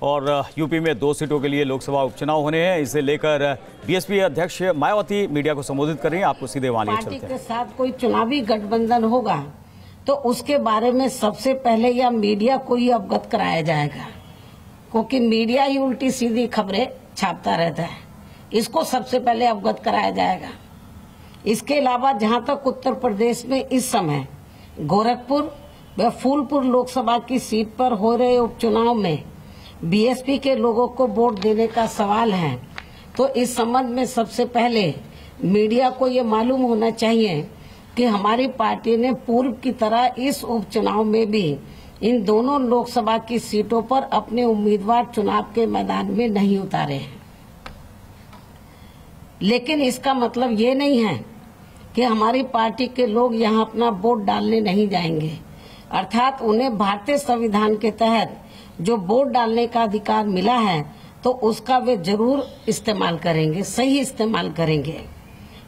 और यूपी में 2 सीटों के लिए लोकसभा उपचुनाव होने हैं। इसे लेकर बीएसपी अध्यक्ष मायावती मीडिया को संबोधित कर रही हैं। आपको सीधे वहां ले चलते हैं। पार्टी के साथ कोई चुनावी गठबंधन होगा तो उसके बारे में सबसे पहले या मीडिया को ही अवगत कराया जाएगा, क्योंकि मीडिया ही उल्टी सीधी खबरें छापता रहता है। इसको सबसे पहले अवगत कराया जाएगा। इसके अलावा जहां तक उत्तर प्रदेश में इस समय गोरखपुर व फूलपुर लोकसभा की सीट पर हो रहे उपचुनाव में बीएसपी के लोगों को वोट देने का सवाल है, तो इस संबंध में सबसे पहले मीडिया को ये मालूम होना चाहिए कि हमारी पार्टी ने पूर्व की तरह इस उपचुनाव में भी इन दोनों लोकसभा की सीटों पर अपने उम्मीदवार चुनाव के मैदान में नहीं उतारे हैं। लेकिन इसका मतलब ये नहीं है कि हमारी पार्टी के लोग यहां अपना वोट डालने नहीं जाएंगे, अर्थात उन्हें भारतीय संविधान के तहत जो वोट डालने का अधिकार मिला है तो उसका वे जरूर इस्तेमाल करेंगे, सही इस्तेमाल करेंगे,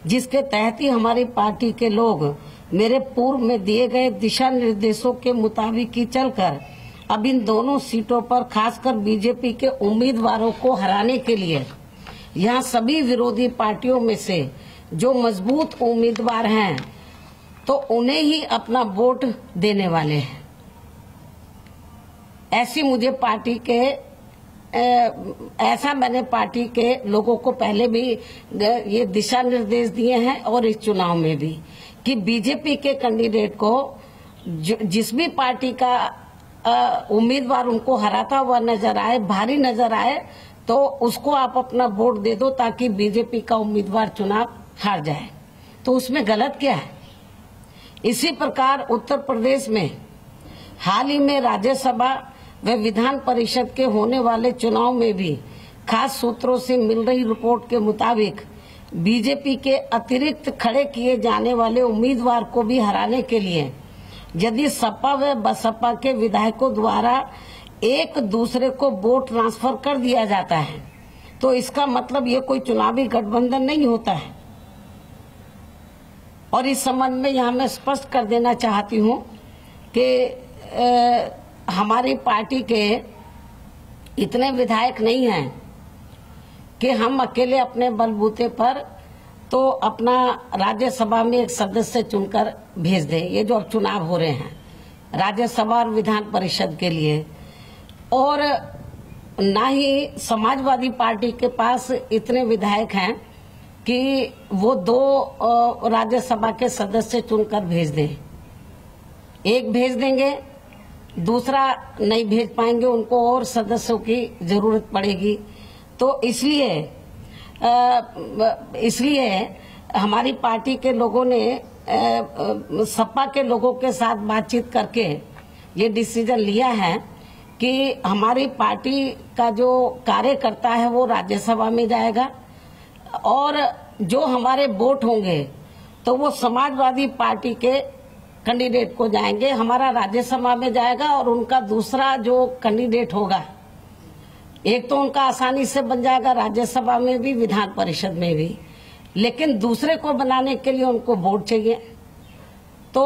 जिसके तहत ही हमारी पार्टी के लोग मेरे पूर्व में दिए गए दिशा निर्देशों के मुताबिक ही चलकर अब इन दोनों सीटों पर खासकर बीजेपी के उम्मीदवारों को हराने के लिए यहाँ सभी विरोधी पार्टियों में से जो मजबूत उम्मीदवार हैं तो उन्हें ही अपना वोट देने वाले हैं। ऐसा मैंने पार्टी के लोगों को पहले भी ये दिशा निर्देश दिए हैं और इस चुनाव में भी कि बीजेपी के कैंडिडेट को जिस भी पार्टी का उम्मीदवार उनको हराता हुआ नजर आए, भारी नजर आए, तो उसको आप अपना वोट दे दो ताकि बीजेपी का उम्मीदवार चुनाव हार जाए। तो उसमें गलत क्या है? इसी प्रकार उत्तर प्रदेश में हाल ही में राज्यसभा व विधान परिषद के होने वाले चुनाव में भी खास सूत्रों से मिल रही रिपोर्ट के मुताबिक बीजेपी के अतिरिक्त खड़े किए जाने वाले उम्मीदवार को भी हराने के लिए यदि सपा व बसपा के विधायकों द्वारा एक दूसरे को वोट ट्रांसफर कर दिया जाता है तो इसका मतलब ये कोई चुनावी गठबंधन नहीं होता है। और इस संबंध में यहाँ मैं स्पष्ट कर देना चाहती हूँ कि हमारी पार्टी के इतने विधायक नहीं हैं कि हम अकेले अपने बलबूते पर तो अपना राज्यसभा में एक सदस्य चुनकर भेज दें। ये जो अब चुनाव हो रहे हैं राज्यसभा और विधान परिषद के लिए, और ना ही समाजवादी पार्टी के पास इतने विधायक हैं कि वो 2 राज्यसभा के सदस्य चुनकर भेज दें। एक भेज देंगे, दूसरा नहीं भेज पाएंगे, उनको और सदस्यों की जरूरत पड़ेगी। तो इसलिए हमारी पार्टी के लोगों ने सपा के लोगों के साथ बातचीत करके ये डिसीजन लिया है कि हमारी पार्टी का जो कार्यकर्ता है वो राज्यसभा में जाएगा और जो हमारे वोट होंगे तो वो समाजवादी पार्टी के कैंडिडेट को जाएंगे, हमारा राज्यसभा में जाएगा और उनका दूसरा जो कैंडिडेट होगा, एक तो उनका आसानी से बन जाएगा राज्यसभा में भी विधान परिषद में भी, लेकिन दूसरे को बनाने के लिए उनको वोट चाहिए तो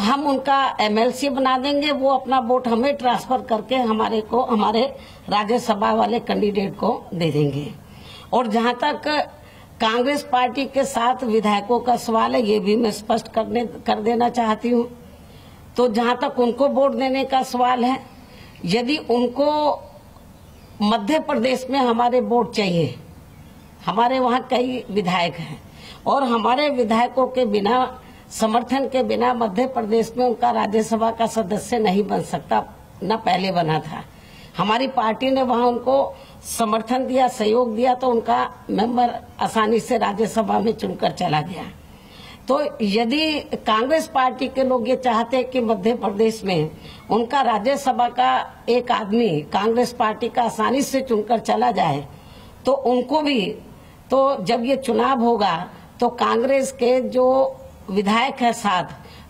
हम उनका एमएलसी बना देंगे, वो अपना वोट हमें ट्रांसफर करके हमारे राज्यसभा वाले कैंडिडेट को दे देंगे। और जहां तक कांग्रेस पार्टी के साथ विधायकों का सवाल है, ये भी मैं स्पष्ट कर देना चाहती हूँ। तो जहां तक उनको वोट देने का सवाल है, यदि उनको मध्य प्रदेश में हमारे वोट चाहिए, हमारे वहाँ कई विधायक हैं और हमारे विधायकों के बिना समर्थन के बिना मध्य प्रदेश में उनका राज्यसभा का सदस्य नहीं बन सकता, न पहले बना था। हमारी पार्टी ने वहां उनको समर्थन दिया, सहयोग दिया, तो उनका मेंबर आसानी से राज्यसभा में चुनकर चला गया। तो यदि कांग्रेस पार्टी के लोग ये चाहते हैं कि मध्य प्रदेश में उनका राज्यसभा का एक आदमी कांग्रेस पार्टी का आसानी से चुनकर चला जाए, तो उनको भी, तो जब ये चुनाव होगा तो कांग्रेस के जो विधायक है साथ,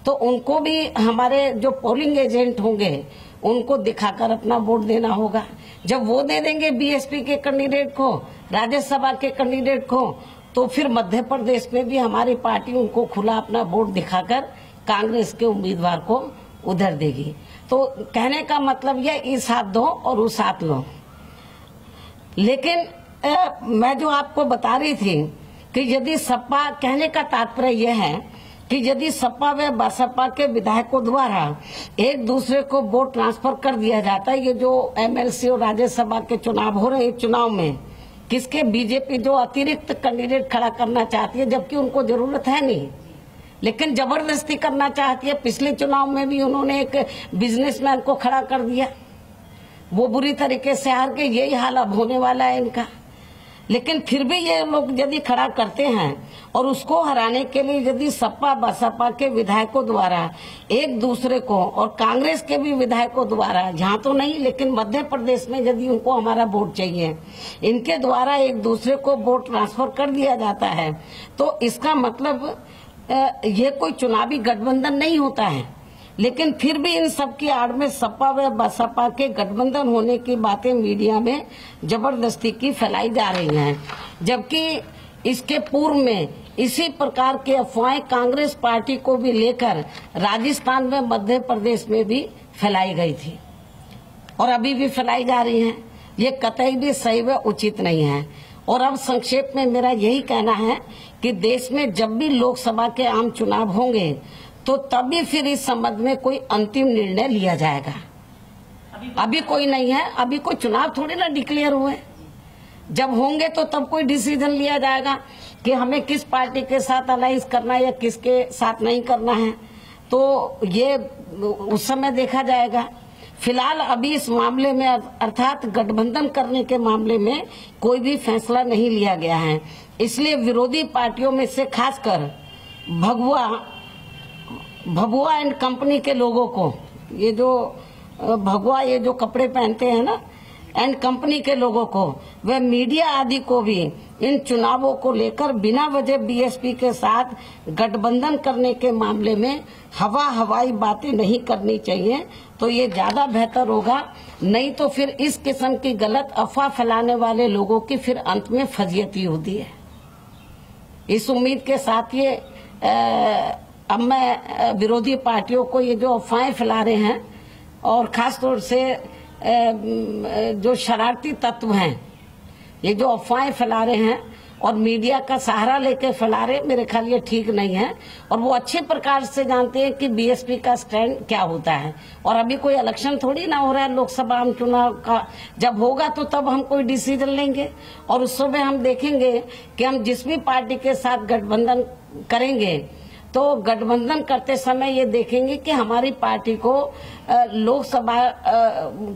तो उनको भी हमारे जो पोलिंग एजेंट होंगे उनको दिखाकर अपना वोट देना होगा। जब वो दे देंगे बीएसपी के कैंडिडेट को, राज्यसभा के कैंडिडेट को, तो फिर मध्य प्रदेश में भी हमारी पार्टी उनको खुला अपना वोट दिखाकर कांग्रेस के उम्मीदवार को उधर देगी। तो कहने का मतलब यह इस हाथ दो और उस हाथ लो। लेकिन मैं जो आपको बता रही थी कि यदि सपा, कहने का तात्पर्य यह है कि यदि सपा व बसपा के विधायकों द्वारा एक दूसरे को वोट ट्रांसफर कर दिया जाता है, ये जो एमएलसी और राज्यसभा के चुनाव हो रहे हैं, चुनाव में किसके बीजेपी जो अतिरिक्त कैंडिडेट खड़ा करना चाहती है, जबकि उनको जरूरत है नहीं, लेकिन जबरदस्ती करना चाहती है। पिछले चुनाव में भी उन्होंने एक बिजनेसमैन को खड़ा कर दिया, वो बुरी तरीके से हार के, यही हाल अब होने वाला है इनका। लेकिन फिर भी ये लोग यदि खड़ा करते हैं और उसको हराने के लिए यदि सपा बसपा के विधायकों द्वारा एक दूसरे को, और कांग्रेस के भी विधायकों द्वारा, यहाँ तो नहीं लेकिन मध्य प्रदेश में यदि उनको हमारा वोट चाहिए, इनके द्वारा एक दूसरे को वोट ट्रांसफर कर दिया जाता है, तो इसका मतलब ये कोई चुनावी गठबंधन नहीं होता है। लेकिन फिर भी इन सब की आड़ में सपा व बसपा के गठबंधन होने की बातें मीडिया में जबरदस्ती की फैलाई जा रही हैं, जबकि इसके पूर्व में इसी प्रकार की अफवाहें कांग्रेस पार्टी को भी लेकर राजस्थान में, मध्य प्रदेश में भी फैलाई गई थी और अभी भी फैलाई जा रही हैं। ये कतई भी सही व उचित नहीं है। और अब संक्षेप में मेरा यही कहना है कि देश में जब भी लोकसभा के आम चुनाव होंगे तो तभी फिर इस संबंध में कोई अंतिम निर्णय लिया जाएगा। अभी कोई नहीं है, अभी कोई चुनाव थोड़ी ना डिक्लेयर हुए। जब होंगे तो तब कोई डिसीजन लिया जाएगा कि हमें किस पार्टी के साथ अलाइंस करना है या किसके साथ नहीं करना है, तो ये उस समय देखा जाएगा। फिलहाल अभी इस मामले में, अर्थात गठबंधन करने के मामले में कोई भी फैसला नहीं लिया गया है। इसलिए विरोधी पार्टियों में से खासकर भगुआ एंड कंपनी के लोगों को, ये जो भगुआ, ये जो कपड़े पहनते हैं ना, एंड कंपनी के लोगों को, व मीडिया आदि को भी इन चुनावों को लेकर बिना वजह बीएसपी के साथ गठबंधन करने के मामले में हवाई बातें नहीं करनी चाहिए, तो ये ज्यादा बेहतर होगा। नहीं तो फिर इस किस्म की गलत अफवाह फैलाने वाले लोगों की फिर अंत में फजीयती होती है। इस उम्मीद के साथ ये अब मैं विरोधी पार्टियों को, ये जो अफवाहें फैला रहे हैं और खास तौर से जो शरारती तत्व हैं, ये जो अफवाहें फैला रहे हैं और मीडिया का सहारा लेकर फैला रहे, मेरे ख्याल ये ठीक नहीं है। और वो अच्छे प्रकार से जानते हैं कि बीएसपी का स्टैंड क्या होता है। और अभी कोई इलेक्शन थोड़ी ना हो रहा है लोकसभा आम चुनाव का, जब होगा तो तब हम कोई डिसीजन लेंगे और उस समय हम देखेंगे कि हम जिस भी पार्टी के साथ गठबंधन करेंगे तो गठबंधन करते समय ये देखेंगे कि हमारी पार्टी को लोकसभा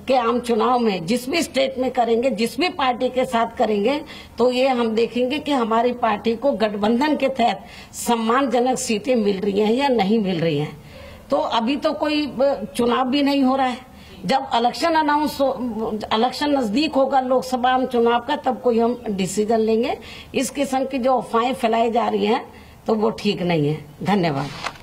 के आम चुनाव में जिस भी स्टेट में करेंगे, जिस भी पार्टी के साथ करेंगे, तो ये हम देखेंगे कि हमारी पार्टी को गठबंधन के तहत सम्मानजनक सीटें मिल रही हैं या नहीं मिल रही हैं। तो अभी तो कोई चुनाव भी नहीं हो रहा है। जब इलेक्शन नजदीक होगा लोकसभा आम चुनाव का, तब कोई हम डिसीजन लेंगे। इस किस्म की जो अफवाहें फैलाई जा रही हैं तो वो ठीक नहीं है। धन्यवाद।